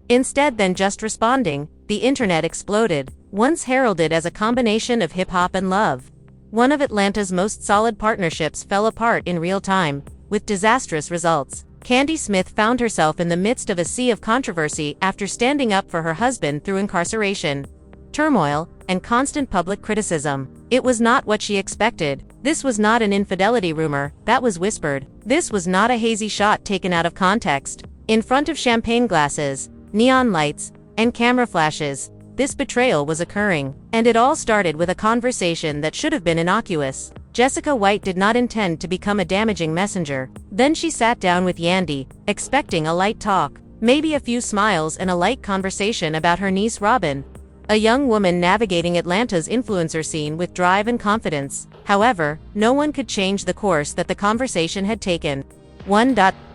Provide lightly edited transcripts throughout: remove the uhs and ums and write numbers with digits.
Instead than just responding, the internet exploded, once heralded as a combination of hip-hop and love. One of Atlanta's most solid partnerships fell apart in real time, with disastrous results. Candy Smith found herself in the midst of a sea of controversy after standing up for her husband through incarceration, turmoil, and constant public criticism. It was not what she expected. This was not an infidelity rumor that was whispered. This was not a hazy shot taken out of context. In front of champagne glasses, neon lights, and camera flashes, this betrayal was occurring. And it all started with a conversation that should have been innocuous. Jessica White did not intend to become a damaging messenger. Then she sat down with Yandy, expecting a light talk, maybe a few smiles and a light conversation about her niece Robin, a young woman navigating Atlanta's influencer scene with drive and confidence. However, no one could change the course that the conversation had taken.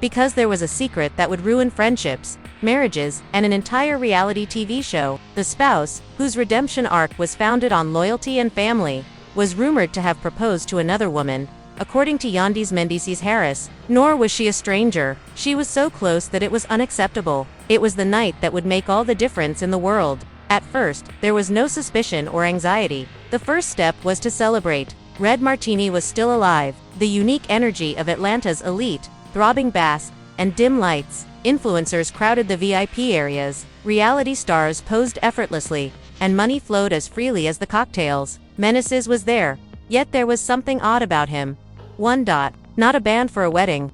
Because there was a secret that would ruin friendships, marriages, and an entire reality TV show. The spouse, whose redemption arc was founded on loyalty and family, was rumored to have proposed to another woman, according to Yandy's Mendeecees Harris. Nor was she a stranger. She was so close that it was unacceptable. It was the night that would make all the difference in the world. At first, there was no suspicion or anxiety. The first step was to celebrate. Red Martini was still alive. The unique energy of Atlanta's elite, throbbing bass, and dim lights. Influencers crowded the VIP areas. Reality stars posed effortlessly, and money flowed as freely as the cocktails. Mendeecees was there, yet there was something odd about him. Not a band for a wedding.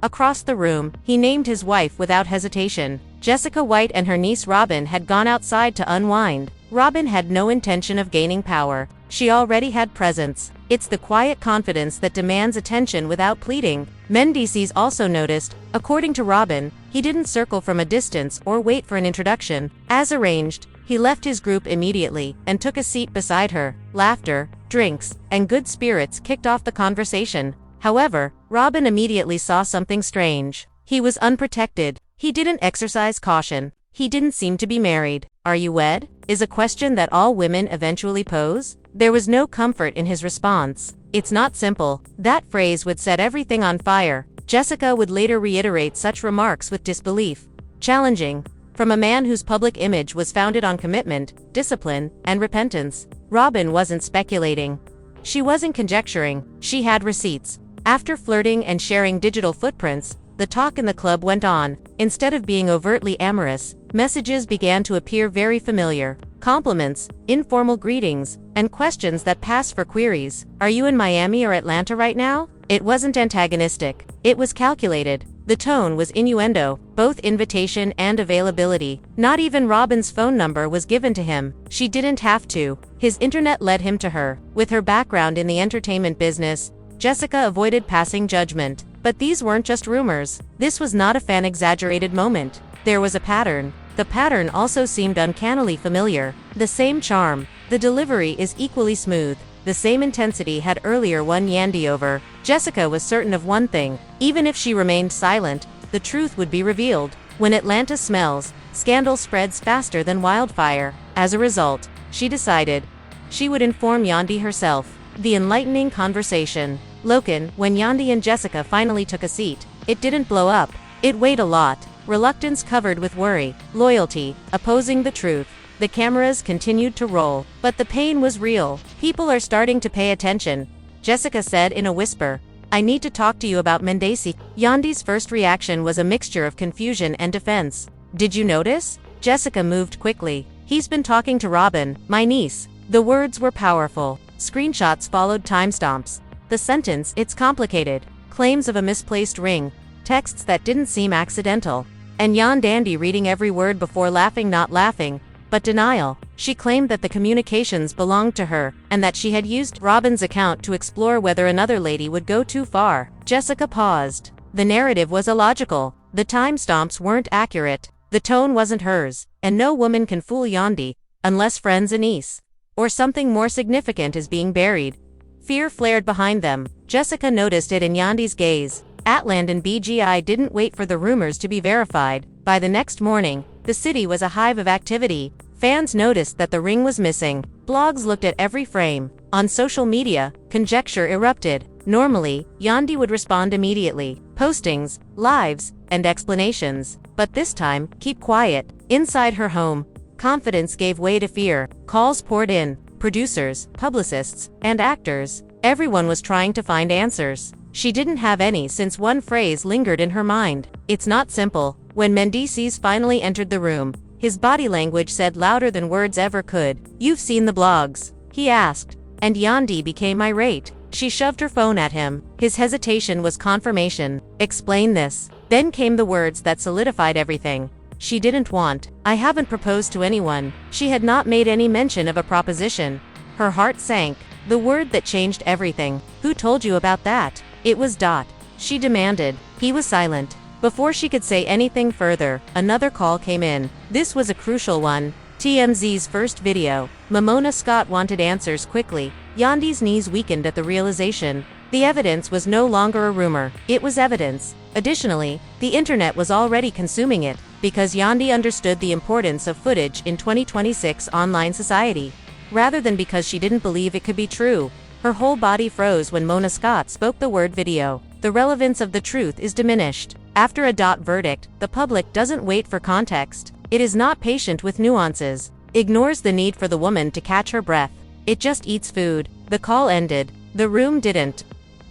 Across the room, he named his wife without hesitation. Jessica White and her niece Robin had gone outside to unwind. Robin had no intention of gaining power. She already had presence. It's the quiet confidence that demands attention without pleading. Mendeecees also noticed, according to Robin, he didn't circle from a distance or wait for an introduction. As arranged, he left his group immediately and took a seat beside her. Laughter, drinks, and good spirits kicked off the conversation. However, Robin immediately saw something strange. He was unprotected. He didn't exercise caution. He didn't seem to be married. "Are you wed?" is a question that all women eventually pose. There was no comfort in his response. "It's not simple." That phrase would set everything on fire. Jessica would later reiterate such remarks with disbelief. Challenging. From a man whose public image was founded on commitment, discipline, and repentance. Robin wasn't speculating. She wasn't conjecturing. She had receipts. After flirting and sharing digital footprints, the talk in the club went on. Instead of being overtly amorous, messages began to appear very familiar. Compliments, informal greetings, and questions that pass for queries. "Are you in Miami or Atlanta right now?" It wasn't antagonistic. It was calculated. The tone was innuendo, both invitation and availability. Not even Robin's phone number was given to him. She didn't have to. His internet led him to her. With her background in the entertainment business, Jessica avoided passing judgment. But these weren't just rumors. This was not a fan-exaggerated moment. There was a pattern. The pattern also seemed uncannily familiar. The same charm. The delivery is equally smooth. The same intensity had earlier won Yandy over. Jessica was certain of one thing. Even if she remained silent, the truth would be revealed. When Atlanta smells, scandal spreads faster than wildfire. As a result, she decided she would inform Yandy herself. The enlightening conversation. Loken, when Yandy and Jessica finally took a seat, it didn't blow up. It weighed a lot. Reluctance covered with worry. Loyalty, opposing the truth. The cameras continued to roll. But the pain was real. "People are starting to pay attention," Jessica said in a whisper. "I need to talk to you about Mendeecees." Yandy's first reaction was a mixture of confusion and defense. "Did you notice?" Jessica moved quickly. "He's been talking to Robin, my niece." The words were powerful. Screenshots followed timestamps. The sentence, "It's complicated." Claims of a misplaced ring. Texts that didn't seem accidental. And Yandy reading every word before laughing, not laughing, but denial. She claimed that the communications belonged to her, and that she had used Robin's account to explore whether another lady would go too far. Jessica paused. The narrative was illogical. The timestamps weren't accurate. The tone wasn't hers. And no woman can fool Yandy, unless friend's a niece. Or something more significant is being buried. Fear flared behind them. Jessica noticed it in Yandy's gaze. Atland and BGI didn't wait for the rumors to be verified. By the next morning, the city was a hive of activity. Fans noticed that the ring was missing. Blogs looked at every frame. On social media, conjecture erupted. Normally, Yandy would respond immediately. Postings, lives, and explanations. But this time, keep quiet. Inside her home, confidence gave way to fear. Calls poured in. Producers, publicists, and actors. Everyone was trying to find answers. She didn't have any since one phrase lingered in her mind. It's not simple. When Mendeecees finally entered the room, his body language said louder than words ever could. "You've seen the blogs?" he asked. And Yandy became irate. She shoved her phone at him. His hesitation was confirmation. "Explain this." Then came the words that solidified everything. She didn't want. "I haven't proposed to anyone." She had not made any mention of a proposition. Her heart sank. The word that changed everything. "Who told you about that?" It was Dot. She demanded. He was silent. Before she could say anything further, another call came in. This was a crucial one. TMZ's first video. Mona Scott wanted answers quickly. Yandy's knees weakened at the realization. The evidence was no longer a rumor. It was evidence. Additionally, the internet was already consuming it, because Yandy understood the importance of footage in 2026 online society. Rather than because she didn't believe it could be true, her whole body froze when Mona Scott spoke the word video. The relevance of the truth is diminished. After a Dot verdict, the public doesn't wait for context. It is not patient with nuances. Ignores the need for the woman to catch her breath. It just eats food. The call ended. The room didn't.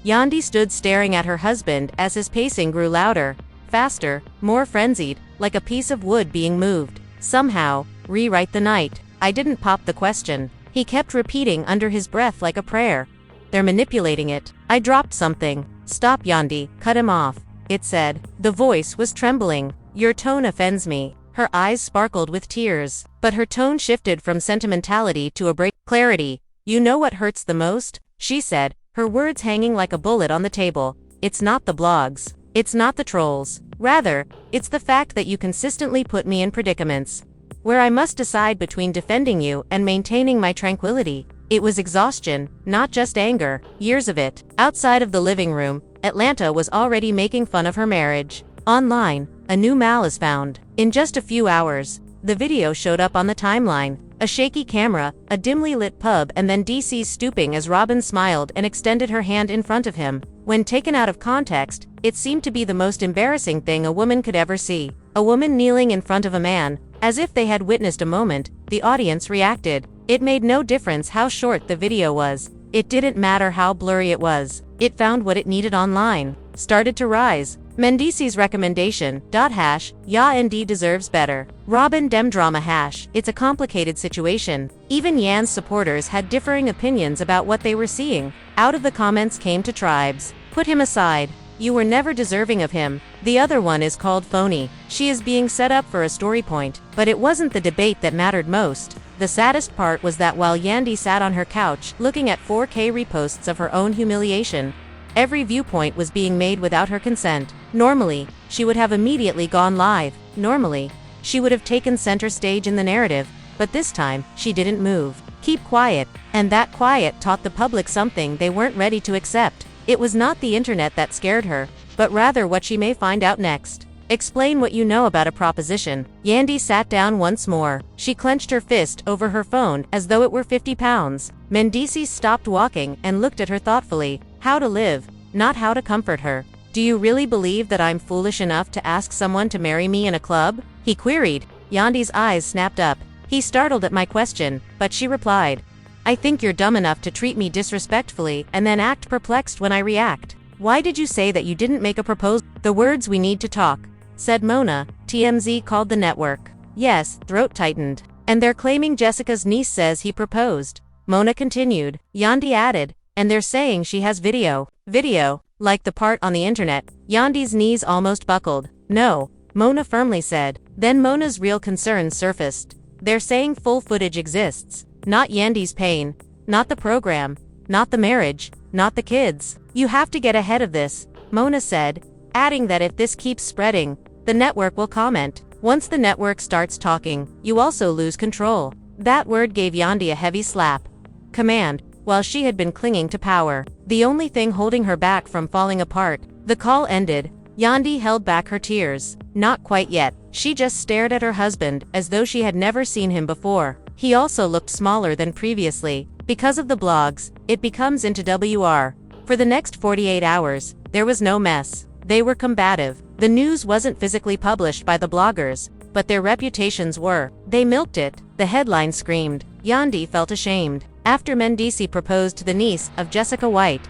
Yandy stood staring at her husband as his pacing grew louder, faster, more frenzied, like a piece of wood being moved. Somehow, rewrite the night. I didn't pop the question. He kept repeating under his breath like a prayer. They're manipulating it. I dropped something. Stop, Yandy. Cut him off. It said. The voice was trembling. Your tone offends me. Her eyes sparkled with tears. But her tone shifted from sentimentality to a clarity. You know what hurts the most? She said, her words hanging like a bullet on the table. It's not the blogs. It's not the trolls. Rather, it's the fact that you consistently put me in predicaments where I must decide between defending you and maintaining my tranquility. It was exhaustion, not just anger, years of it. Outside of the living room, Atlanta was already making fun of her marriage. Online, a new mal is found. In just a few hours, the video showed up on the timeline. A shaky camera, a dimly lit pub, and then Mendeecees stooping as Robin smiled and extended her hand in front of him. When taken out of context, it seemed to be the most embarrassing thing a woman could ever see. A woman kneeling in front of a man, as if they had witnessed a moment. The audience reacted. It made no difference how short the video was. It didn't matter how blurry it was. It found what it needed online. Started to rise. Mendeecees recommendation, Yandy deserves better. Robin dem drama it's a complicated situation. Even Yan's supporters had differing opinions about what they were seeing. Out of the comments came to tribes. Put him aside. You were never deserving of him. The other one is called phony. She is being set up for a story point. But it wasn't the debate that mattered most. The saddest part was that while Yandy sat on her couch, looking at 4K reposts of her own humiliation, every viewpoint was being made without her consent. Normally, she would have immediately gone live. Normally, she would have taken center stage in the narrative. But this time, she didn't move. Keep quiet. And that quiet taught the public something they weren't ready to accept. It was not the internet that scared her, but rather what she may find out next. Explain what you know about a proposition. Yandy sat down once more. She clenched her fist over her phone as though it were 50 pounds. Mendeecees stopped walking and looked at her thoughtfully. How to live, not how to comfort her. Do you really believe that I'm foolish enough to ask someone to marry me in a club? He queried. Yandy's eyes snapped up. He startled at my question, but she replied. I think you're dumb enough to treat me disrespectfully and then act perplexed when I react. Why did you say that you didn't make a proposal? The words we need to talk, said Mona. TMZ called the network. Yes, throat tightened. And they're claiming Jessica's niece says he proposed. Mona continued. Yandy added. And they're saying she has video. Video, like the part on the internet. Yandy's knees almost buckled. No, Mona firmly said. Then Mona's real concerns surfaced. They're saying full footage exists. Not Yandy's pain. Not the program. Not the marriage. Not the kids. You have to get ahead of this, Mona said, adding that if this keeps spreading, the network will comment. Once the network starts talking, you also lose control. That word gave Yandy a heavy slap. Command. While she had been clinging to power, the only thing holding her back from falling apart. The call ended. Yandy held back her tears. Not quite yet. She just stared at her husband as though she had never seen him before. He also looked smaller than previously. Because of the blogs, it becomes into WR. For the next 48 hours, there was no mess. They were combative. The news wasn't physically published by the bloggers, but their reputations were. They milked it. The headline screamed. Yandy felt ashamed. After Mendeecees proposed to the niece of Jessica White,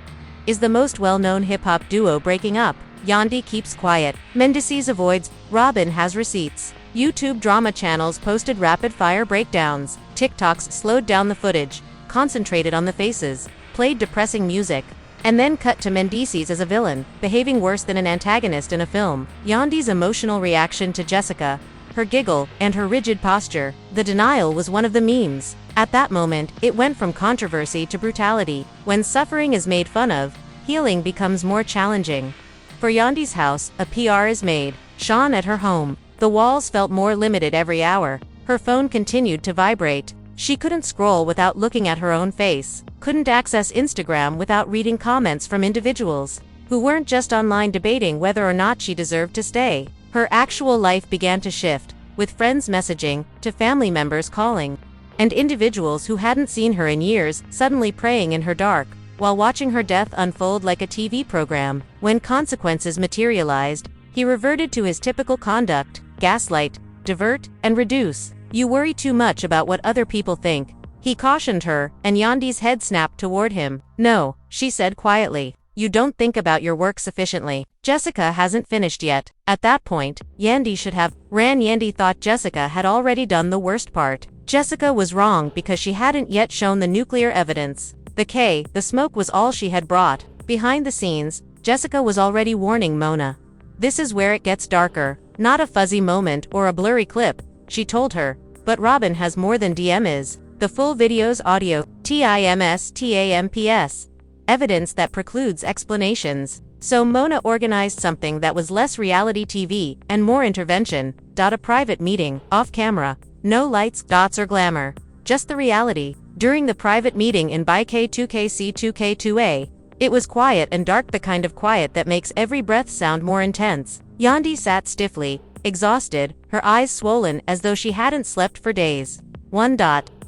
is the most well-known hip-hop duo breaking up? Yandy keeps quiet. Mendeecees avoids. Robin has receipts. YouTube drama channels posted rapid-fire breakdowns. TikToks slowed down the footage, concentrated on the faces, played depressing music, and then cut to Mendeecees as a villain, behaving worse than an antagonist in a film. Yandy's emotional reaction to Jessica, her giggle, and her rigid posture, the denial was one of the memes. At that moment, it went from controversy to brutality. When suffering is made fun of, healing becomes more challenging. For Yandy's house, a PR is made. Sean at her home. The walls felt more limited every hour. Her phone continued to vibrate. She couldn't scroll without looking at her own face, couldn't access Instagram without reading comments from individuals who weren't just online debating whether or not she deserved to stay. Her actual life began to shift, with friends messaging, to family members calling, and individuals who hadn't seen her in years suddenly praying in her dark, while watching her death unfold like a TV program. When consequences materialized, he reverted to his typical conduct: gaslight, divert, and reduce. You worry too much about what other people think, he cautioned her, and Yandy's head snapped toward him. No, she said quietly. You don't think about your work sufficiently. Jessica hasn't finished yet. At that point, Yandy should have ran. Yandy thought Jessica had already done the worst part. Jessica was wrong because she hadn't yet shown the nuclear evidence. The smoke was all she had brought. Behind the scenes, Jessica was already warning Mona. This is where it gets darker. Not a fuzzy moment or a blurry clip, she told her. But Robin has more than DM is. The full video's audio, TIMSTAMPS. Evidence that precludes explanations. So Mona organized something that was less reality TV and more intervention. A private meeting, off camera. No lights, dots, or glamour. Just the reality. During the private meeting in by K2KC2K2A, it was quiet and dark, the kind of quiet that makes every breath sound more intense. Yandy sat stiffly, exhausted, her eyes swollen as though she hadn't slept for days.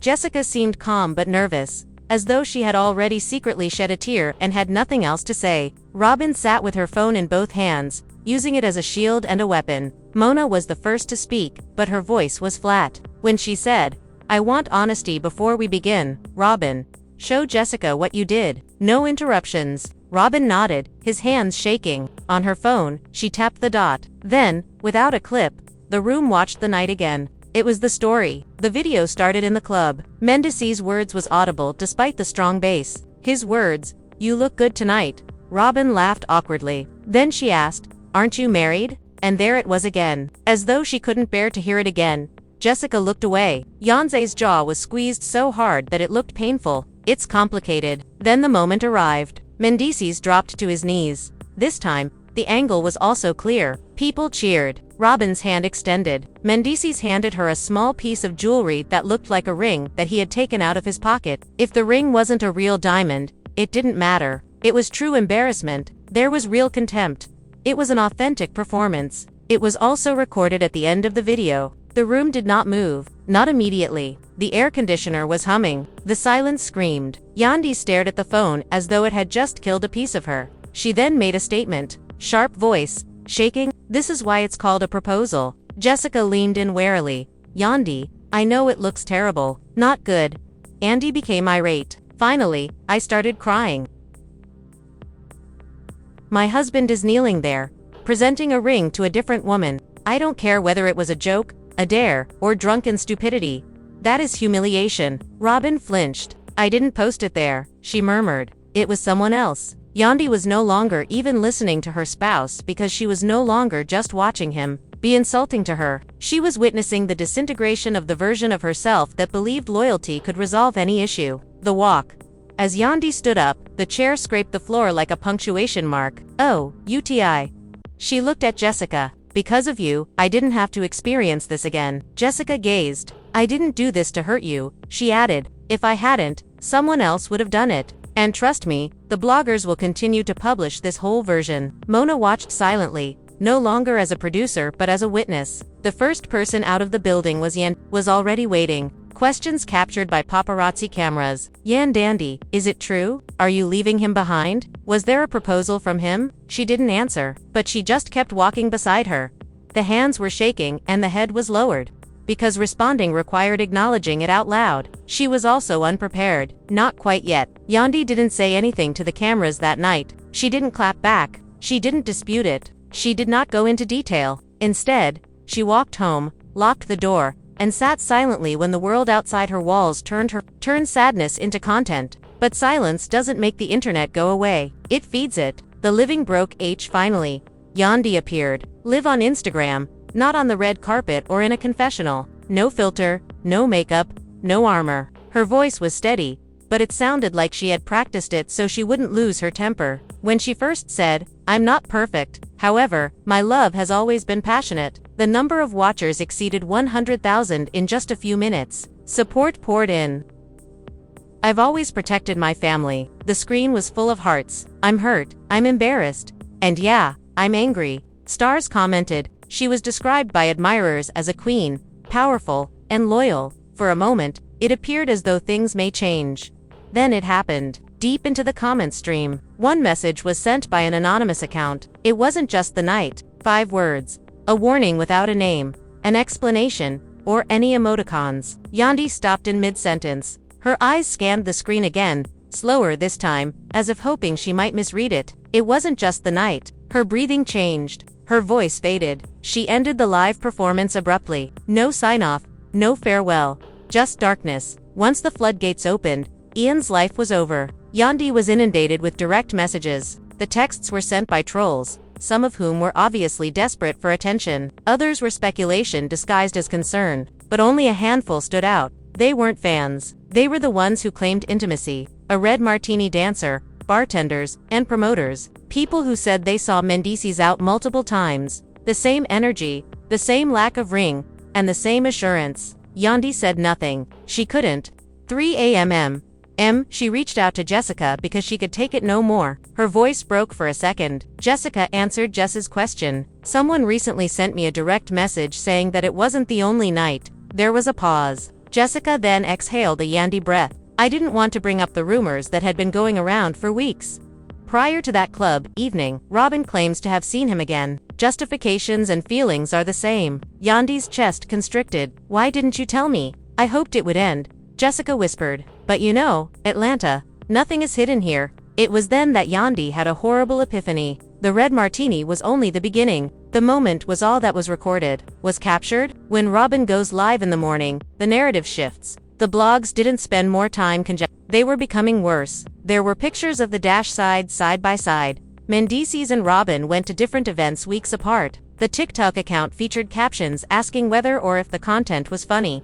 Jessica seemed calm but nervous, as though she had already secretly shed a tear and had nothing else to say. Robin sat with her phone in both hands, using it as a shield and a weapon. Mona was the first to speak, but her voice was flat. When she said, I want honesty before we begin, Robin. Show Jessica what you did. No interruptions. Robin nodded, his hands shaking. On her phone, she tapped the dot. Then, without a clip, the room watched the night again. It was the story. The video started in the club. Mendeecees' words was audible despite the strong bass. His words, you look good tonight. Robin laughed awkwardly. Then she asked, aren't you married? And there it was again. As though she couldn't bear to hear it again, Jessica looked away. Yandy's jaw was squeezed so hard that it looked painful. It's complicated. Then the moment arrived. Mendeecees dropped to his knees. This time, the angle was also clear. People cheered. Robin's hand extended. Mendeecees handed her a small piece of jewelry that looked like a ring that he had taken out of his pocket. If the ring wasn't a real diamond, it didn't matter. It was true embarrassment. There was real contempt. It was an authentic performance. It was also recorded at the end of the video. The room did not move. Not immediately. The air conditioner was humming. The silence screamed. Yandy stared at the phone as though it had just killed a piece of her. She then made a statement. Sharp voice, shaking. This is why it's called a proposal. Jessica leaned in warily. Yandy, I know it looks terrible. Not good. Yandy became irate. Finally, I started crying. My husband is kneeling there, presenting a ring to a different woman. I don't care whether it was a joke, a dare, or drunken stupidity. That is humiliation. Robin flinched. I didn't post it there, she murmured. It was someone else. Yandy was no longer even listening to her spouse because she was no longer just watching him be insulting to her. She was witnessing the disintegration of the version of herself that believed loyalty could resolve any issue. The walk. As Yandy stood up, the chair scraped the floor like a punctuation mark. Oh, UTI. She looked at Jessica. Because of you, I didn't have to experience this again. Jessica gazed. I didn't do this to hurt you, she added. If I hadn't, someone else would have done it. And trust me, the bloggers will continue to publish this whole version. Mona watched silently, no longer as a producer but as a witness. The first person out of the building was Yandy, was already waiting. Questions captured by paparazzi cameras. Yandy, is it true? Are you leaving him behind? Was there a proposal from him? She didn't answer, but she just kept walking beside her. The hands were shaking and the head was lowered. Because responding required acknowledging it out loud. She was also unprepared. Not quite yet. Yandy didn't say anything to the cameras that night. She didn't clap back. She didn't dispute it. She did not go into detail. Instead, she walked home, locked the door, and sat silently when the world outside her walls turned sadness into content. But silence doesn't make the internet go away. It feeds it. The living broke finally. Yandy appeared. Live on Instagram, not on the red carpet or in a confessional. No filter, no makeup, no armor. Her voice was steady, but it sounded like she had practiced it so she wouldn't lose her temper. When she first said, "I'm not perfect. However, my love has always been passionate," the number of watchers exceeded 100,000 in just a few minutes. Support poured in. "I've always protected my family." The screen was full of hearts. "I'm hurt. I'm embarrassed. And yeah, I'm angry." Stars commented. She was described by admirers as a queen, powerful, and loyal. For a moment, it appeared as though things may change. Then it happened. Deep into the comment stream, one message was sent by an anonymous account. It wasn't just the night. 5 words. A warning without a name, an explanation, or any emoticons. Yandy stopped in mid-sentence. Her eyes scanned the screen again, slower this time, as if hoping she might misread it. It wasn't just the night. Her breathing changed. Her voice faded. She ended the live performance abruptly. No sign-off, no farewell, just darkness. Once the floodgates opened, Ian's life was over. Yandy was inundated with direct messages. The texts were sent by trolls, some of whom were obviously desperate for attention. Others were speculation disguised as concern, but only a handful stood out. They weren't fans. They were the ones who claimed intimacy. A red martini dancer, bartenders, and promoters. People who said they saw Mendeecees out multiple times. The same energy, the same lack of ring, and the same assurance. Yandy said nothing. She couldn't. 3 a.m. She reached out to Jessica because she could take it no more. Her voice broke for a second. Jessica answered Jess's question. "Someone recently sent me a direct message saying that it wasn't the only night." There was a pause. Jessica then exhaled a Yandy breath. "I didn't want to bring up the rumors that had been going around for weeks. Prior to that club evening, Robin claims to have seen him again. Justifications and feelings are the same." Yandy's chest constricted. "Why didn't you tell me? I hoped it would end." Jessica whispered. "But you know, Atlanta, nothing is hidden here." It was then that Yandy had a horrible epiphany. The red martini was only the beginning. The moment was all that was recorded, was captured. When Robin goes live in the morning, the narrative shifts. The blogs didn't spend more time they were becoming worse. There were pictures of the dash side by side. Mendeecees and Robin went to different events weeks apart. The TikTok account featured captions asking whether or if the content was funny.